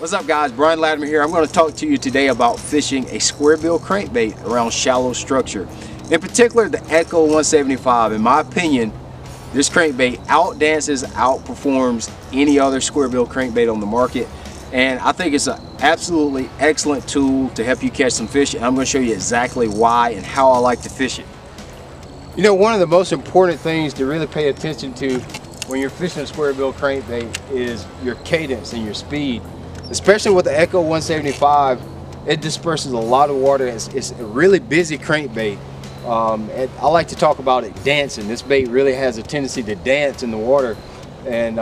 What's up guys, Brian Latimer here. I'm going to talk to you today about fishing a Squarebill crankbait around shallow structure. In particular, the Echo 175. In my opinion, this crankbait outperforms any other Squarebill crankbait on the market. And I think it's an absolutely excellent tool to help you catch some fish. And I'm going to show you exactly why and how I like to fish it. You know, one of the most important things to really pay attention to when you're fishing a Squarebill crankbait is your cadence and your speed. Especially with the Echo 175, it disperses a lot of water. It's a really busy crankbait. And I like to talk about it dancing. This bait really has a tendency to dance in the water, and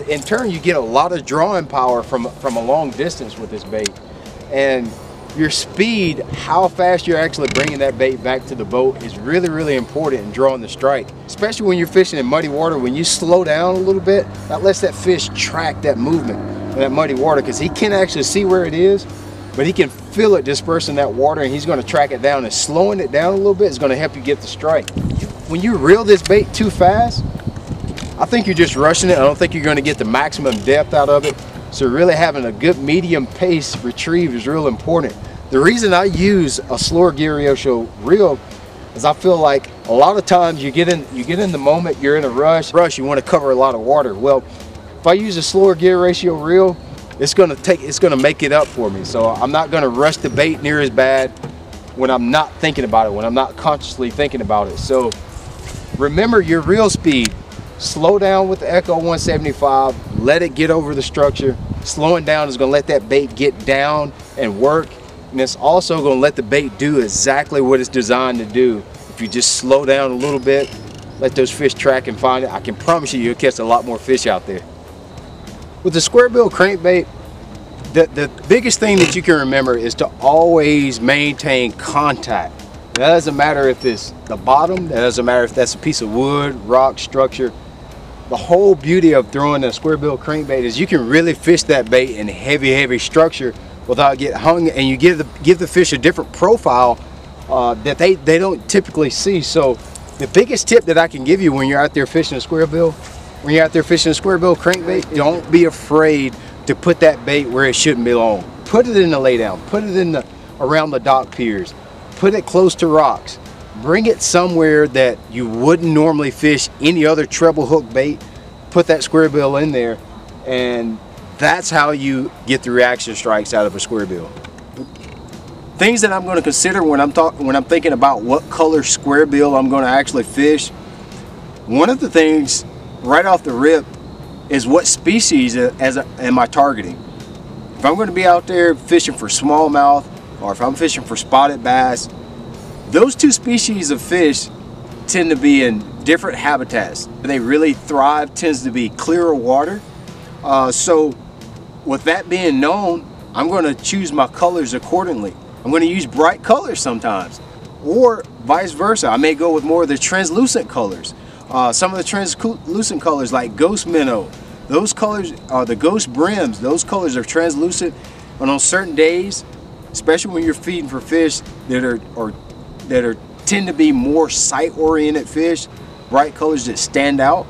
in turn you get a lot of drawing power from a long distance with this bait. And your speed, how fast you're actually bringing that bait back to the boat, is really important in drawing the strike. Especially when you're fishing in muddy water, when you slow down a little bit, that lets that fish track that movement in that muddy water, because he can't actually see where it is, but he can feel it dispersing that water, and he's going to track it down. And slowing it down a little bit is going to help you get the strike. When you reel this bait too fast, I think you're just rushing it. I don't think you're going to get the maximum depth out of it. So really having a good medium pace retrieve is real important. The reason I use a slower gear ratio reel is I feel like a lot of times you get in the moment, you're in a rush, you want to cover a lot of water. Well, if I use a slower gear ratio reel, it's gonna make it up for me. So I'm not gonna rush the bait near as bad when I'm not thinking about it, when I'm not consciously thinking about it. So remember your reel speed. Slow down with the Echo 175, let it get over the structure. Slowing down is gonna let that bait get down and work, and it's also gonna let the bait do exactly what it's designed to do. If you just slow down a little bit, let those fish track and find it, I can promise you'll catch a lot more fish out there. With the Squarebill crankbait, the biggest thing that you can remember is to always maintain contact. That doesn't matter if it's the bottom, that doesn't matter if that's a piece of wood, rock, structure. The whole beauty of throwing a Squarebill crankbait is you can really fish that bait in heavy structure without getting hung, and you give the fish a different profile that they don't typically see. So the biggest tip that I can give you when you're out there fishing a Squarebill, when you're out there fishing a Squarebill crankbait, don't be afraid to put that bait where it shouldn't belong. Put it in the laydown, put it around the dock piers, put it close to rocks. Bring it somewhere that you wouldn't normally fish any other treble hook bait. Put that Squarebill in there, and that's how you get the reaction strikes out of a Squarebill. Things that I'm going to consider when I'm thinking about what color Squarebill I'm going to actually fish. One of the things right off the rip is what species am I targeting. If I'm going to be out there fishing for smallmouth, or if I'm fishing for spotted bass, those two species of fish tend to be in different habitats. They really thrive tends to be clearer water. So with that being known, I'm going to choose my colors accordingly. I'm going to use bright colors sometimes, or vice versa. I may go with more of the translucent colors. Some of the translucent colors like ghost minnow, those colors are the ghost brims. Those colors are translucent, and on certain days, especially when you're feeding for fish that tend to be more sight-oriented fish, bright colors that stand out,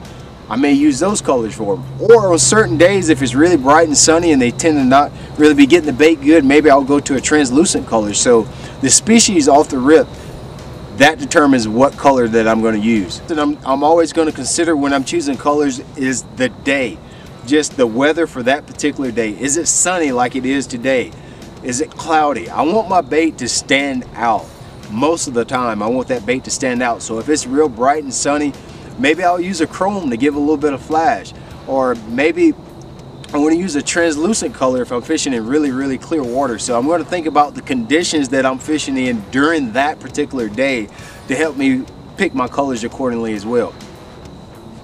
I may use those colors for them. Or on certain days, if it's really bright and sunny and they tend to not really be getting the bait good, maybe I'll go to a translucent color. So the species off the rip, that determines what color that I'm going to use. And I'm always going to consider when I'm choosing colors is the day, just the weather for that particular day. Is it sunny like it is today? Is it cloudy? I want my bait to stand out. Most of the time I want that bait to stand out. So if it's real bright and sunny, maybe I'll use a chrome to give a little bit of flash, or maybe I want to use a translucent color if I'm fishing in really clear water. So I'm going to think about the conditions that I'm fishing in during that particular day to help me pick my colors accordingly as well.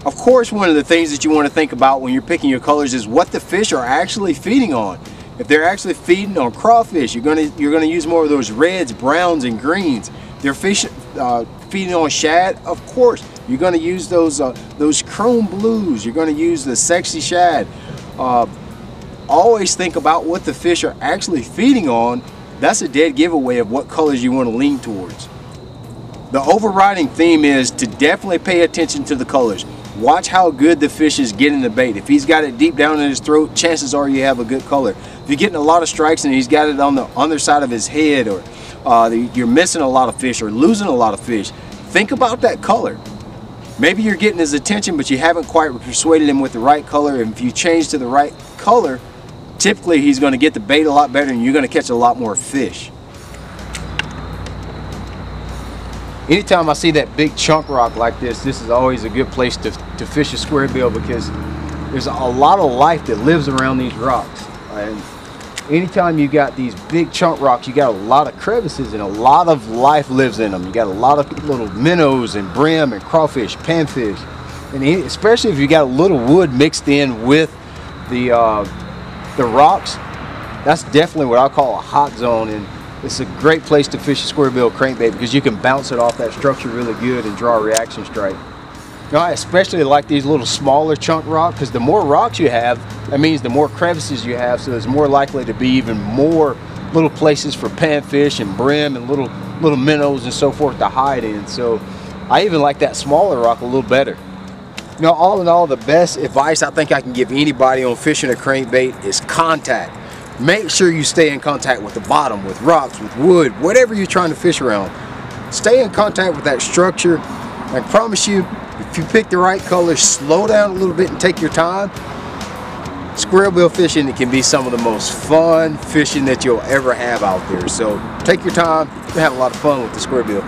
Of course, one of the things that you want to think about when you're picking your colors is what the fish are actually feeding on. If they're actually feeding on crawfish, you're going to use more of those reds, browns, and greens. They're feeding on shad, of course you're going to use those chrome blues. You're going to use the sexy shad. Always think about what the fish are actually feeding on. That's a dead giveaway of what colors you want to lean towards. The overriding theme is to definitely pay attention to the colors. Watch how good the fish is getting the bait. If he's got it deep down in his throat, chances are you have a good color. If you're getting a lot of strikes and he's got it on the underside of his head, or you're missing a lot of fish or losing a lot of fish, think about that color. Maybe you're getting his attention, but you haven't quite persuaded him with the right color. And if you change to the right color, typically he's going to get the bait a lot better and you're going to catch a lot more fish. Anytime I see that big chunk rock like this is always a good place to fish a squarebill, because there's a lot of life that lives around these rocks. And anytime you got these big chunk rocks, you got a lot of crevices and a lot of life lives in them. You got a lot of little minnows and brim and crawfish, panfish, and especially if you got a little wood mixed in with the rocks, that's definitely what I call a hot zone. And it's a great place to fish a squarebill crankbait because you can bounce it off that structure really good and draw a reaction strike. Now, I especially like these little smaller chunk rocks, because the more rocks you have, that means the more crevices you have, so there's more likely to be even more little places for panfish and brim and little minnows and so forth to hide in. So I even like that smaller rock a little better. You know, all in all, the best advice I think I can give anybody on fishing a crankbait is contact. Make sure you stay in contact with the bottom, with rocks, with wood, whatever you're trying to fish around. Stay in contact with that structure. I promise you, if you pick the right color, slow down a little bit and take your time, squarebill fishing, it can be some of the most fun fishing that you'll ever have out there. So take your time and have a lot of fun with the squarebill.